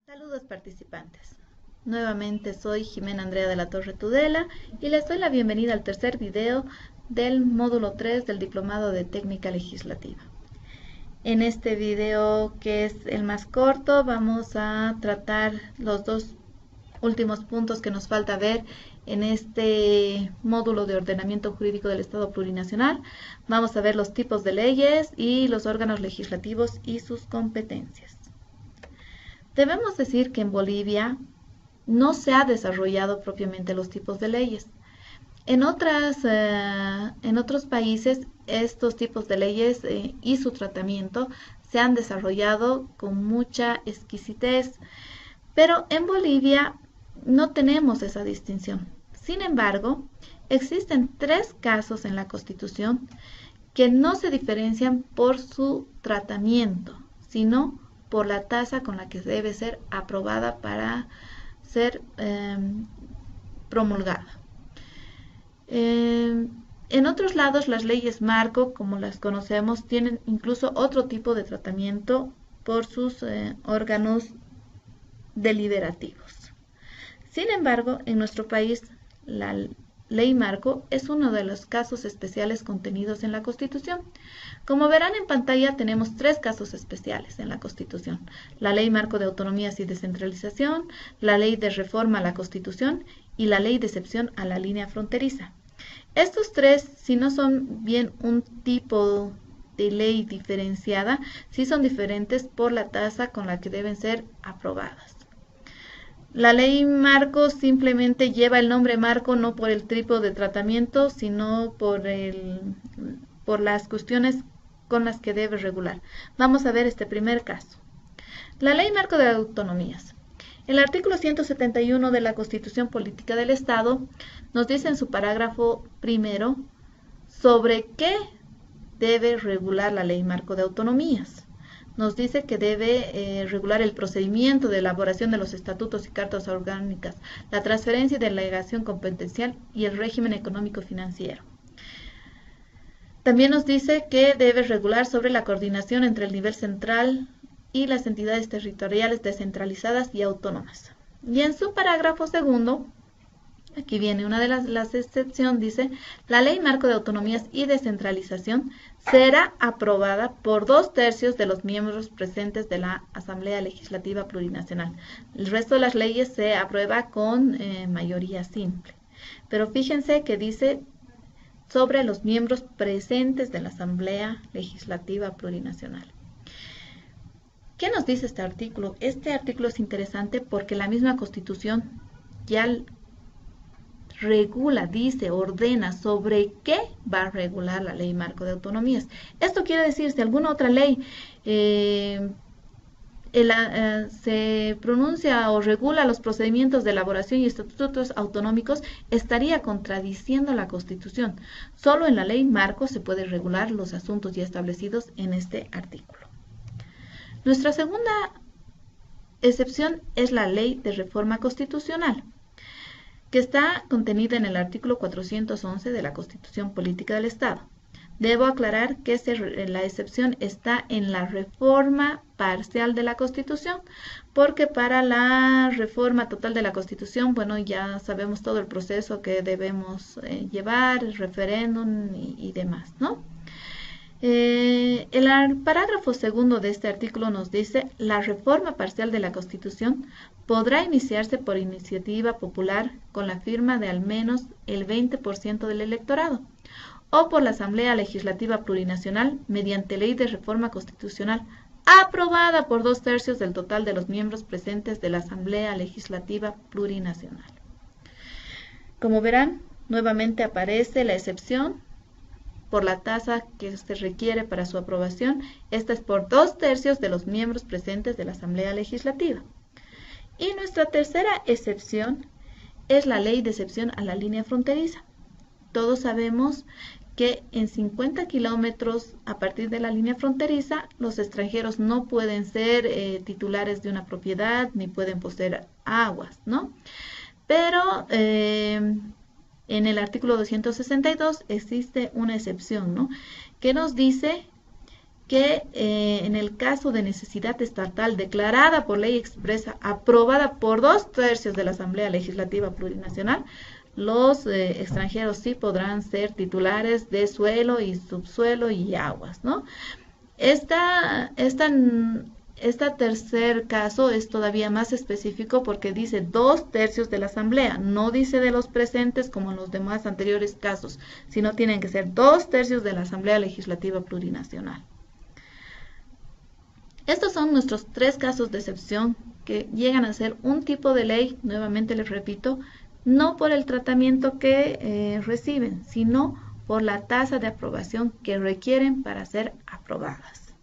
Saludos participantes. Nuevamente soy Jimena Andrea de la Torre Tudela y les doy la bienvenida al tercer video del módulo 3 del Diplomado de Técnica Legislativa. En este video, que es el más corto, vamos a tratar los dos últimos puntos que nos falta ver en este módulo de ordenamiento jurídico del Estado plurinacional. Vamos a ver los tipos de leyes y los órganos legislativos y sus competencias. Debemos decir que en Bolivia no se ha desarrollado propiamente los tipos de leyes. En otros países estos tipos de leyes y su tratamiento se han desarrollado con mucha exquisitez, pero en Bolivia no tenemos esa distinción. Sin embargo, existen tres casos en la Constitución que no se diferencian por su tratamiento, sino por la tasa con la que debe ser aprobada para ser promulgada. En otros lados, las leyes marco, como las conocemos, tienen incluso otro tipo de tratamiento por sus órganos deliberativos. Sin embargo, en nuestro país, la ley marco es uno de los casos especiales contenidos en la Constitución. Como verán en pantalla, tenemos tres casos especiales en la Constitución: la Ley Marco de Autonomías y Descentralización, la Ley de Reforma a la Constitución y la Ley de Excepción a la Línea Fronteriza. Estos tres, si no son bien un tipo de ley diferenciada, sí son diferentes por la tasa con la que deben ser aprobadas. La ley marco simplemente lleva el nombre marco no por el tipo de tratamiento, sino por las cuestiones con las que debe regular. Vamos a ver este primer caso. La Ley Marco de Autonomías. El artículo 171 de la Constitución Política del Estado nos dice en su parágrafo primero sobre qué debe regular la Ley Marco de Autonomías. Nos dice que debe regular el procedimiento de elaboración de los estatutos y cartas orgánicas, la transferencia y delegación competencial y el régimen económico-financiero. También nos dice que debe regular sobre la coordinación entre el nivel central y las entidades territoriales descentralizadas y autónomas. Y en su parágrafo segundo, aquí viene una de las excepciones, dice: la Ley Marco de Autonomías y Descentralización será aprobada por 2/3 de los miembros presentes de la Asamblea Legislativa Plurinacional. El resto de las leyes se aprueba con mayoría simple. Pero fíjense que dice sobre los miembros presentes de la Asamblea Legislativa Plurinacional. ¿Qué nos dice este artículo? Este artículo es interesante porque la misma Constitución ya regula, dice, ordena sobre qué va a regular la Ley Marco de Autonomías. Esto quiere decir, si alguna otra ley se pronuncia o regula los procedimientos de elaboración y estatutos autonómicos, estaría contradiciendo la Constitución. Solo en la Ley Marco se puede regular los asuntos ya establecidos en este artículo. Nuestra segunda excepción es la Ley de Reforma Constitucional, que está contenida en el artículo 411 de la Constitución Política del Estado. Debo aclarar que la excepción está en la reforma parcial de la Constitución, porque para la reforma total de la Constitución, bueno, ya sabemos todo el proceso que debemos llevar, el referéndum y demás, ¿no? El parágrafo segundo de este artículo nos dice: la reforma parcial de la Constitución podrá iniciarse por iniciativa popular con la firma de al menos el 20% del electorado, o por la Asamblea Legislativa Plurinacional mediante ley de reforma constitucional aprobada por 2/3 del total de los miembros presentes de la Asamblea Legislativa Plurinacional. Como verán, nuevamente aparece la excepción por la tasa que se requiere para su aprobación. Esta es por 2/3 de los miembros presentes de la Asamblea Legislativa. Y nuestra tercera excepción es la Ley de Excepción a la Línea Fronteriza. Todos sabemos que en 50 kilómetros a partir de la línea fronteriza, los extranjeros no pueden ser titulares de una propiedad ni pueden poseer aguas, ¿no? Pero en el artículo 262 existe una excepción, ¿no?, que nos dice que en el caso de necesidad estatal declarada por ley expresa, aprobada por 2/3 de la Asamblea Legislativa Plurinacional, los extranjeros sí podrán ser titulares de suelo y subsuelo y aguas, ¿no? Este tercer caso es todavía más específico porque dice 2/3 de la Asamblea, no dice de los presentes como en los demás anteriores casos, sino tienen que ser 2/3 de la Asamblea Legislativa Plurinacional. Estos son nuestros 3 casos de excepción que llegan a ser un tipo de ley, nuevamente les repito, no por el tratamiento que reciben, sino por la tasa de aprobación que requieren para ser aprobadas.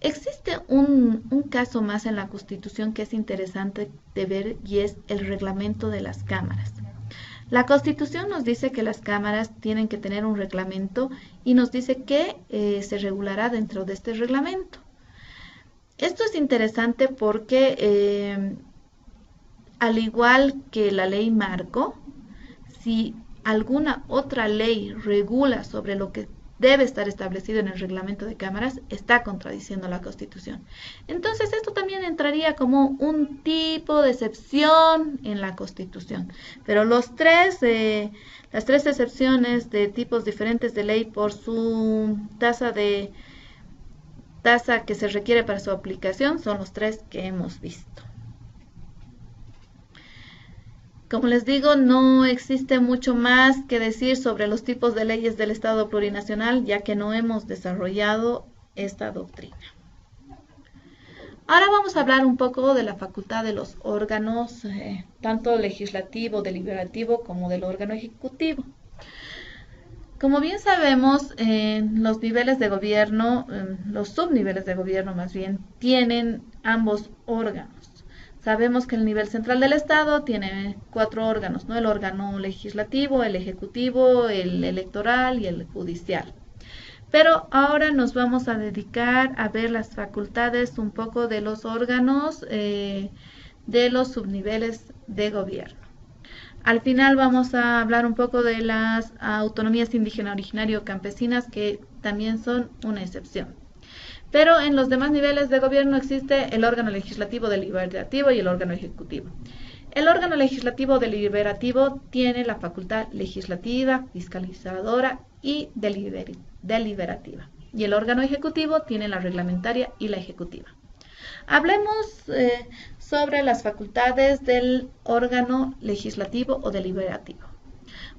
Existe un caso más en la Constitución que es interesante de ver y es el reglamento de las cámaras. La Constitución nos dice que las cámaras tienen que tener un reglamento y nos dice que se regulará dentro de este reglamento. Esto es interesante porque al igual que la ley marco, si alguna otra ley regula sobre lo que debe estar establecido en el reglamento de cámaras, está contradiciendo la Constitución. Entonces esto también entraría como un tipo de excepción en la Constitución. Pero las tres excepciones de tipos diferentes de ley por su tasa que se requiere para su aplicación son los 3 que hemos visto. Como les digo, no existe mucho más que decir sobre los tipos de leyes del Estado plurinacional, ya que no hemos desarrollado esta doctrina. Ahora vamos a hablar un poco de la facultad de los órganos, tanto legislativo, deliberativo, como del órgano ejecutivo. Como bien sabemos, los niveles de gobierno, los subniveles de gobierno más bien, tienen ambos órganos. Sabemos que el nivel central del Estado tiene 4 órganos, ¿no? El órgano legislativo, el ejecutivo, el electoral y el judicial. Pero ahora nos vamos a dedicar a ver las facultades un poco de los órganos de los subniveles de gobierno. Al final vamos a hablar un poco de las autonomías indígena, originario, campesinas, que también son una excepción. Pero en los demás niveles de gobierno existe el órgano legislativo deliberativo y el órgano ejecutivo. El órgano legislativo deliberativo tiene la facultad legislativa, fiscalizadora y deliberativa. Y el órgano ejecutivo tiene la reglamentaria y la ejecutiva. Hablemos sobre las facultades del órgano legislativo o deliberativo.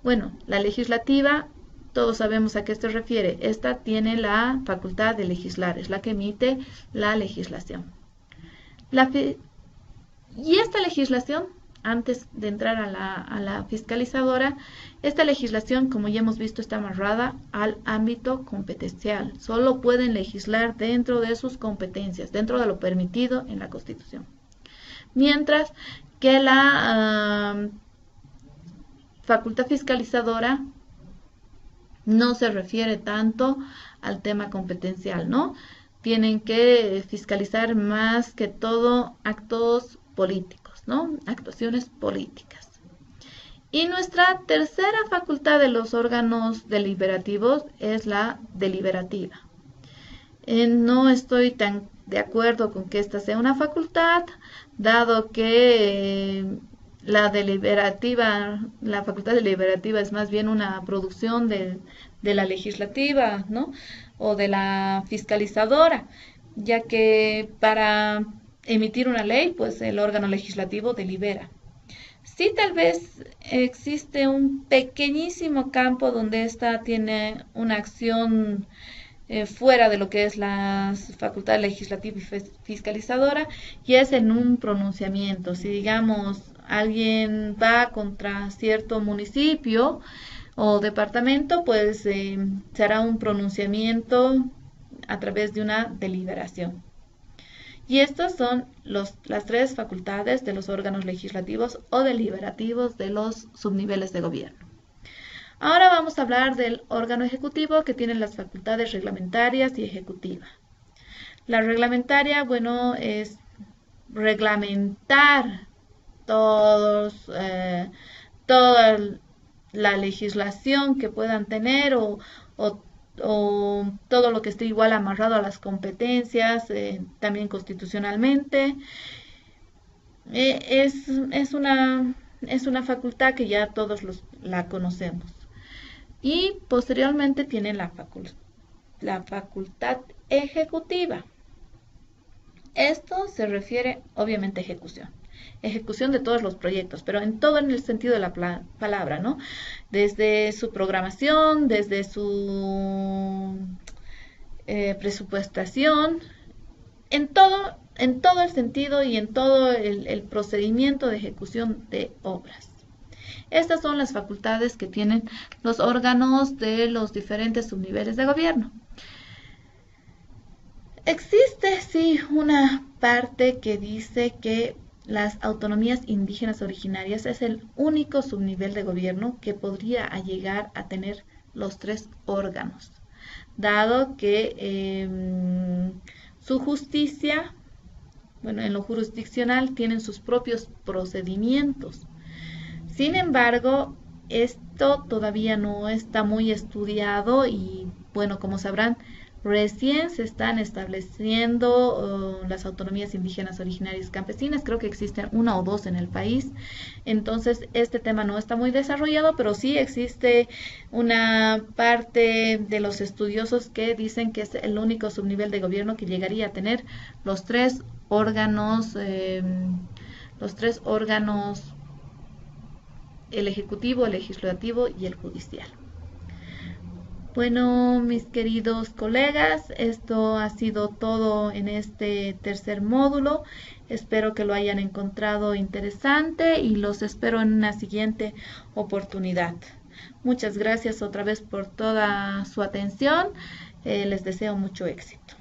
Bueno, la legislativa, todos sabemos a qué se refiere. Esta tiene la facultad de legislar, es la que emite la legislación. Y esta legislación, antes de entrar a la fiscalizadora, esta legislación, como ya hemos visto, está amarrada al ámbito competencial. Solo pueden legislar dentro de sus competencias, dentro de lo permitido en la Constitución. Mientras que la facultad fiscalizadora no se refiere tanto al tema competencial, ¿no? Tienen que fiscalizar más que todo actos políticos, ¿no? Actuaciones políticas. Y nuestra tercera facultad de los órganos deliberativos es la deliberativa. No estoy tan de acuerdo con que esta sea una facultad, dado que la facultad deliberativa es más bien una producción de la legislativa, ¿no? O de la fiscalizadora, ya que para emitir una ley, pues el órgano legislativo delibera. Sí, tal vez existe un pequeñísimo campo donde ésta tiene una acción fuera de lo que es la facultad legislativa y fiscalizadora, y es en un pronunciamiento. Si, digamos, alguien va contra cierto municipio o departamento, pues se hará un pronunciamiento a través de una deliberación. Y estas son las 3 facultades de los órganos legislativos o deliberativos de los subniveles de gobierno. Ahora vamos a hablar del órgano ejecutivo, que tiene las facultades reglamentarias y ejecutivas. La reglamentaria, bueno, es reglamentar toda la legislación que puedan tener o o todo lo que esté igual amarrado a las competencias, también constitucionalmente. Es una facultad que ya todos la conocemos. Y posteriormente tiene la facultad ejecutiva. Esto se refiere obviamente a ejecución de todos los proyectos, pero en todo en el sentido de la palabra, ¿no? Desde su programación, desde su presupuestación, en todo el sentido y en todo el procedimiento de ejecución de obras. Estas son las facultades que tienen los órganos de los diferentes subniveles de gobierno. Existe, sí, una parte que dice que las autonomías indígenas originarias es el único subnivel de gobierno que podría llegar a tener los 3 órganos, dado que su justicia, bueno, en lo jurisdiccional tienen sus propios procedimientos. Sin embargo, esto todavía no está muy estudiado y, bueno, como sabrán, recién se están estableciendo las autonomías indígenas originarias campesinas. Creo que existen 1 o 2 en el país. Entonces, este tema no está muy desarrollado, pero sí existe una parte de los estudiosos que dicen que es el único subnivel de gobierno que llegaría a tener los 3 órganos, el ejecutivo, el legislativo y el judicial. Bueno, mis queridos colegas, esto ha sido todo en este tercer módulo. Espero que lo hayan encontrado interesante y los espero en una siguiente oportunidad. Muchas gracias otra vez por toda su atención. Les deseo mucho éxito.